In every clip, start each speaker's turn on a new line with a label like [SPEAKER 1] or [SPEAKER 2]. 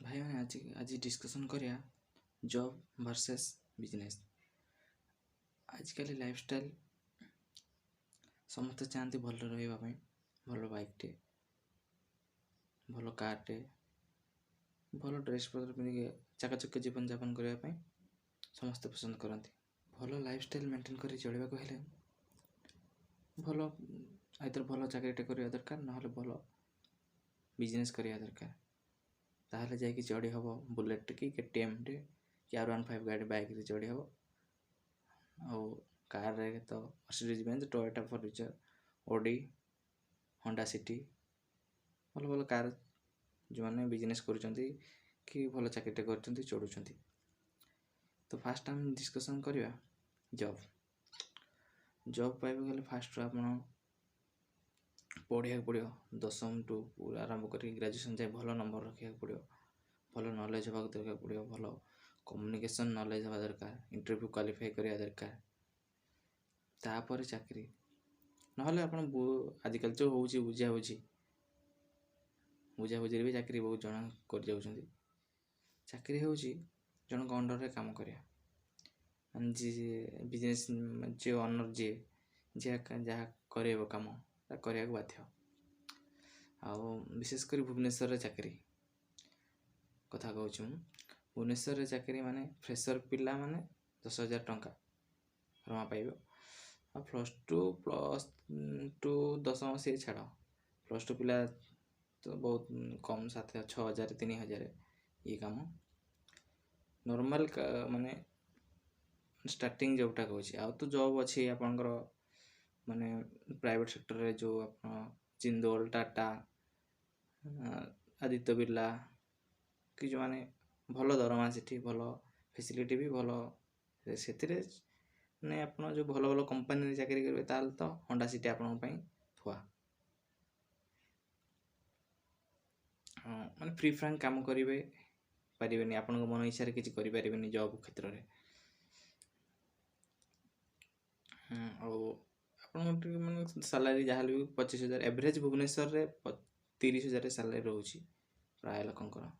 [SPEAKER 1] भाई मैंने आज डिस्कसन करिया जॉब वर्सेस बिजनेस। आजिकल लाइफस्टाइल समस्त चाहती भल रहा भल बाइकटे भल कारटे भल ड्रेस पत्र पिंधिक चाकचक्य जीवन यापन करने समस्ते पसंद करती। भल लाइफस्टाइल मेंटेन कर चलवाक हेले भल आइदर भल चाकरीटे करवा दरकार ना भल बिजनेस करवा दरकार। ताहले जाकि चढ़ी हम बुलेट कि केटीएम टे कि R15 गाड़ी बाइक रे चढ़ी हम। आउ कार रे तो Mercedes Benz Toyota Fortuner Audi Honda City भल भल कार जो मैंने बिजनेस करुँच कि भल चाकरीटे कर चढ़ुं। तो फास्ट आम डिस्कसन करवा जॉब जॉब पाइबा गले फास्ट आप पढ़िया पड़ो 10वीं टू पूरा आरंभ कर ग्रेजुएशन जाए भल नंबर रखा पड़ो भल नॉलेज होगा दरकार पड़ो भल कम्युनिकेशन नॉलेज हवा दरकार इंटरव्यू क्वालिफाई करवा दरकार तापर चाकरी ना आप आजिकल जो हो बुझाबुझी बुझाबुझी भी चाकरी बहुत जन कर चाकरी हूँ जन अंडर रे काम करा बिजनेस जे ओनर जे जहाँ कर कम करने बाध्य। आउ विशेषकर भुवनेश्वर चाकरी कथा कहूँ भुवनेश्वर चाकरी माने फ्रेशर पिला माने 10,000 टंका रमा पाइब। प्लस टू 10 से छाड़ प्लस टू पिला तो बहुत कम 7,000 6,000 3,000 ये कम नॉर्मल माने स्टार्टिंग जॉबटा कहूँ। आउ तो जॉब अच्छी आपंकर माने प्राइवेट सेक्टर रे जो आप जिंदल टाटा आदित्य बिरला कि जो माने भल दरमा से भल फैसिलिटी भी भल से माने आप जो भल भल कंपनी चाकरी करेंगे ताल तो होंडा सिटी आपण थुआ माने फ्री फ्रांक काम करेंगे पारे आपण मन इच्छा किसी करें जॉब क्षेत्र में। आप सालारी जहाँ भी 25,000 एवरेज भुवनेश्वर रे 30,000 सालारी रोचे प्राय लोकंर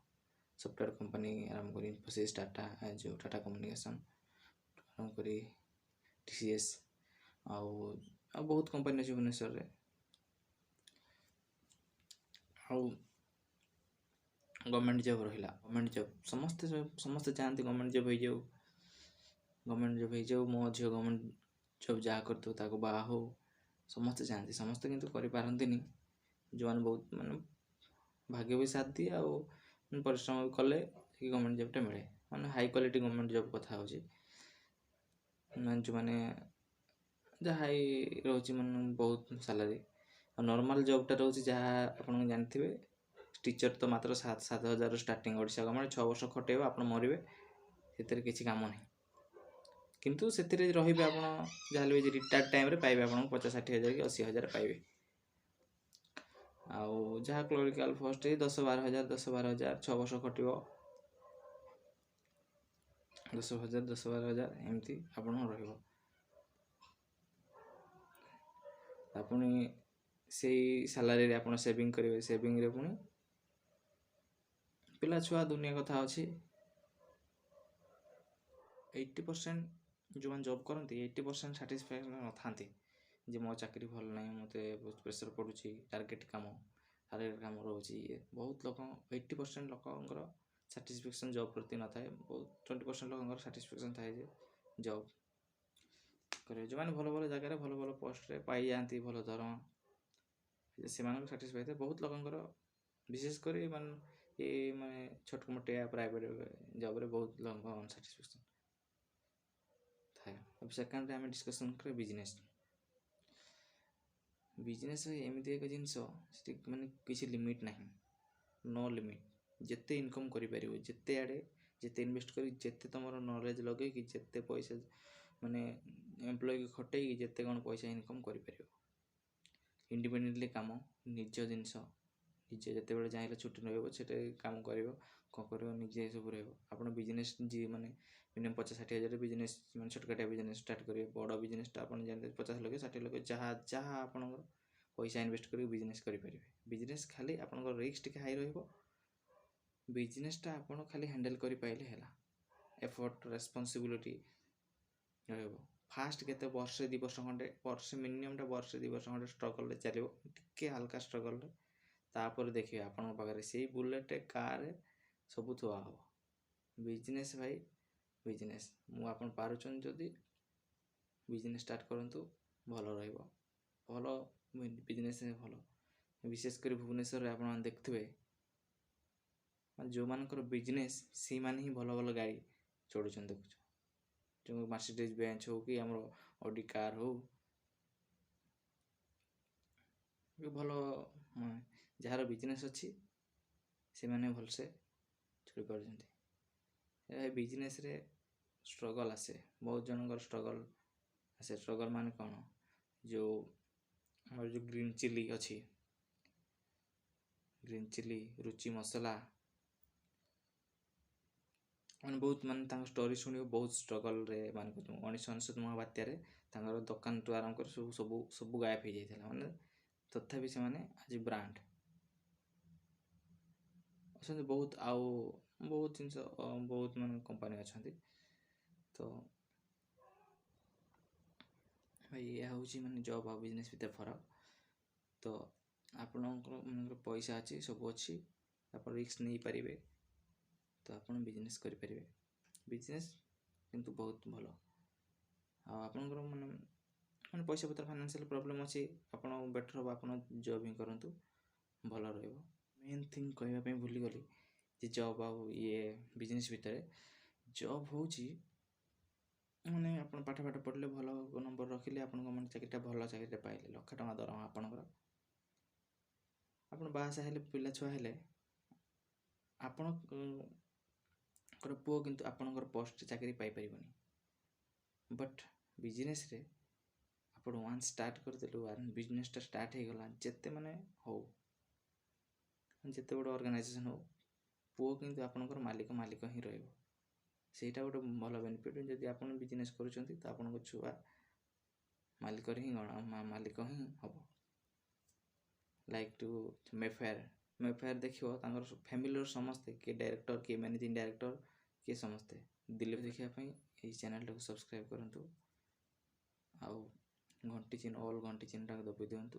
[SPEAKER 1] सॉफ्टवेयर कंपनी आरंभ कर इन्फोसिस टाटा जो टाटा कम्युनिकेशन आरंभ कर TCS आउ बहुत कंपनी अच्छे भुवनेश्वर रे। आउ गवर्नमेंट जॉब रहा गवर्नमेंट जॉब समस्ते चाहती गवर्नमेंट जॉब हो जाऊ गवर्नमेंट जॉब हो जाऊ मो झील गवर्नमेंट जॉब जहाँ कर बाहा हो समस्ते चाहती समस्ते किंतु करपारती जो मैंने बहुत माने भाग्य भी साथ दिए आउ परिश्रम भी कले कि गवर्नमेंट जॉबटा मिले माने हाई क्वालिटी गवर्नमेंट जॉब कथा हो जो मैंने जहाँ हाई रोचे मन बहुत सालारी नॉर्मल जॉबटा रोचे जहाँ आप जानते टीचर तो मात्र 7,000 स्टार्टिंग ओडिशा गवर्नमेंट 6 वर्ष खटेब आप मरवे से किसी काम नहीं किंतु से रही आप जहाँ भी रिटायर्ड टाइम रे पाइबे आप 50,000-60,000 कि 80,000 पाइबे। आउ जहाँ क्लोरिकल पोस्ट 10,000-12,000 10,000-12,000 6 वर्ष खटिब 10,000 10,000-12,000 एमती आप रही से सालारी आप सेविंग करेंगे सेविंग रे पुणी पिला छुआ दुनिया कथा अच्छी 80% जो मैंने जॉब करती 80% साटिस्फैक्शन न था जे मो चाकरी भल ना मत बहुत प्रेसर पड़ुची टार्गेट कम रोचे बहुत लोक 80% लोकर साटिस्फैक्शन जॉब प्रति न था बहुत 20% लोकर साटिस्फैक्शन थाए जॉब करे जो मैंने भल भल जगह भल भल पोस्ट रे पाई जाती भल दरमा से साटिस्फाई थे बहुत लोकर विशेषकर ये माने छोट मोटे प्राइवेट जॉब रे बहुत लोग अनसाटिस्फैक्शन थाए। अब सेकेंड आम डिस्कसन कर बिजनेस बिजनेस एमती एक जिनस माने किसी लिमिट ना नो लिमिट जिते इनकम करें जिते आड़े जिते इन्वेस्ट कर जिते तुम नॉलेज लगे कि जिते पैसा माने एम्प्लॉय की खटे जिते कौन पैसा इनकम कर इंडिपेंडेंटली काम निज जिनस निजे जिते बड़े चाहिए छुट्टी रही से काम कर कौन कर निजे सब रहा बिजनेस जी माने मिनिमम 50-60,000 बिजनेस मैं छोटकाटिया बिजनेस स्टार्ट करेंगे बड़ बिजनेसटा आप जानते 50 लाख 60 लाख जहाँ जहाँ आप पैसा इन्वेस्ट कर बिजनेस करेंगे बिजनेस खाली आप रिस्क टे हाई ବିଜନେସଟା ଆପଣ ଖାଲି ହ୍ୟାଣ୍ଡେଲ୍ କରିପାରିଲେ ହେଲା। ଏଫର୍ଟ ରେସ୍ପନ୍ସିବିଲିଟି ରହିବ। ଫାଷ୍ଟ କେତେ ବର୍ଷେ 2 ବର୍ଷ ଖଣ୍ଡେ, ମିନିମମ୍ଟା ବର୍ଷେ 2 ବର୍ଷ ଖଣ୍ଡେ ଷ୍ଟ୍ରଗଲ୍ରେ ଚାଲିବ, ଟିକେ ହାଲକା ଷ୍ଟ୍ରଗଲ୍ରେ। ତାପରେ ଦେଖିବେ ଆପଣଙ୍କ ପାଖରେ ସେଇ ବୁଲେଟ୍ କାର୍ ସବୁ ଥୁଆ ହେବ। ବିଜନେସ୍ ଭାଇ ବିଜନେସ୍, ଆପଣ ପାରୁଛନ୍ତି ଯଦି ବିଜନେସ୍ ଷ୍ଟାର୍ଟ କରନ୍ତୁ, ଭଲ ରହିବ। ଭଲ ବିଜନେସ୍ ଭଲ, ବିଶେଷ କରି ଭୁବନେଶ୍ୱରରେ ଆପଣମାନେ ଦେଖୁଥିବେ ଯେଉଁମାନଙ୍କର ବିଜନେସ୍ ସେଇମାନେ ହିଁ ଭଲ ଭଲ ଗାଡ଼ି ଚଢ଼ୁଛନ୍ତି ଦେଖୁଛୁ। ଯେଉଁ ମର୍ସିଡିଜ୍ ବେଞ୍ଚ ହଉ କି ଆମର ଅଡି କାର୍ ହଉ, ଭଲ ଯାହାର ବିଜନେସ୍ ଅଛି ସେମାନେ ଭଲସେ ଚଳିପାରୁଛନ୍ତି। ଏ ବିଜନେସ୍ରେ ଷ୍ଟ୍ରଗଲ୍ ଆସେ, ବହୁତ ଜଣଙ୍କର ଷ୍ଟ୍ରଗଲ୍ ଆସେ। ଷ୍ଟ୍ରଗଲ୍ ମାନେ କ'ଣ, ଆମର ଯେଉଁ ଗ୍ରୀନ୍ ଚିଲି ଅଛି, ଗ୍ରୀନ୍ ଚିଲି ରୁଚି ମସଲା, ବହୁତ ତାଙ୍କ ଷ୍ଟୋରି ଶୁଣିବ, ବହୁତ ଷ୍ଟ୍ରଗଲ୍ରେ 1999 ମହାବାତ୍ୟାରେ ତାଙ୍କର ଦୋକାନଠୁ ଆରମ୍ଭ କରି ସବୁ ଗାୟବ ହେଇଯାଇଥିଲା। ତଥାପି ସେମାନେ ଆଜି ବ୍ରାଣ୍ଡ ଅଛନ୍ତି ବହୁତ, ଆଉ ବହୁତ ଜିନିଷ, ବହୁତ କମ୍ପାନୀ ଅଛନ୍ତି। ତ ଏହା ହେଉଛି ଜବ୍ ଆଉ ବିଜନେସ୍ ଭିତରେ ଫରକ। ତ ଆପଣଙ୍କର ପଇସା ଅଛି, ସବୁ ଅଛି, ଆପଣ ରିସ୍କ ନେଇପାରିବେ, ତ ଆପଣ ବିଜନେସ୍ କରିପାରିବେ। ବିଜନେସ୍ କିନ୍ତୁ ବହୁତ ଭଲ। ଆଉ ଆପଣଙ୍କର ପଇସା ପତ୍ର ଫାଇନାନ୍ସିଆଲ୍ ପ୍ରୋବ୍ଲେମ୍ ଅଛି, ଆପଣ ବେଟର୍ ହେବ ଆପଣ ଜବ୍ ହିଁ କରନ୍ତୁ, ଭଲ ରହିବ। ମେନ୍ ଥିଙ୍ଗ କହିବା ପାଇଁ ଭୁଲିଗଲି ଯେ ଜବ୍ ଆଉ ବିଜନେସ୍ ଭିତରେ, ଜବ୍ ହେଉଛି ଆପଣ ପାଠ ପଢ଼ିଲେ, ଭଲ ନମ୍ବର ରଖିଲେ, ଆପଣଙ୍କ ଚାକିରିଟା ଭଲ ଚାକିରିଟା ପାଇଲେ, ଲକ୍ଷେ ଟଙ୍କା ଦରମା ଆପଣଙ୍କର, ଆପଣ ବାହାସାହା ହେଲେ, ପିଲା ଛୁଆ ହେଲେ, ଆପଣଙ୍କର ପୁଅ କିନ୍ତୁ ଆପଣଙ୍କର ପୋଷ୍ଟ ଚାକିରି ପାଇପାରିବନି। ବଟ୍ ବିଜନେସ୍ରେ ଆପଣ ୱାନ୍ସ ଷ୍ଟାର୍ଟ କରିଦେଲେ, ବିଜନେସ୍ଟା ଷ୍ଟାର୍ଟ ହେଇଗଲା, ଯେତେ ହଉ, ଯେତେ ବଡ଼ ଅର୍ଗାନାଇଜେସନ୍ ହଉ, ପୁଅ କିନ୍ତୁ ଆପଣଙ୍କର ମାଲିକ ହିଁ ରହିବ। ସେଇଟା ଗୋଟେ ଭଲ ବେନିଫିଟ୍। ଯଦି ଆପଣ ବିଜନେସ୍ କରୁଛନ୍ତି ତ ଆପଣଙ୍କ ଛୁଆ ମାଲିକ ହିଁ ହେବ। ଲାଇକ୍ ଟୁ ମେଫେୟାର ଦେଖିବ, ତାଙ୍କର ଫ୍ୟାମିଲିର ସମସ୍ତେ, କିଏ ଡାଇରେକ୍ଟର, କିଏ ମ୍ୟାନେଜିଂ ଡାଇରେକ୍ଟର, କିଏ ସମସ୍ତେ। ଦିଲ୍ଲୀ ଦେଖିବା ପାଇଁ ଏହି ଚ୍ୟାନେଲଟାକୁ ସବସ୍କ୍ରାଇବ୍ କରନ୍ତୁ, ଆଉ ଘଣ୍ଟି ଚିହ୍ନଟାକୁ ଦବାଇ ଦିଅନ୍ତୁ।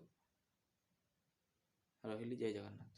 [SPEAKER 1] ରହିଲି, ଜୟ ଜଗନ୍ନାଥ।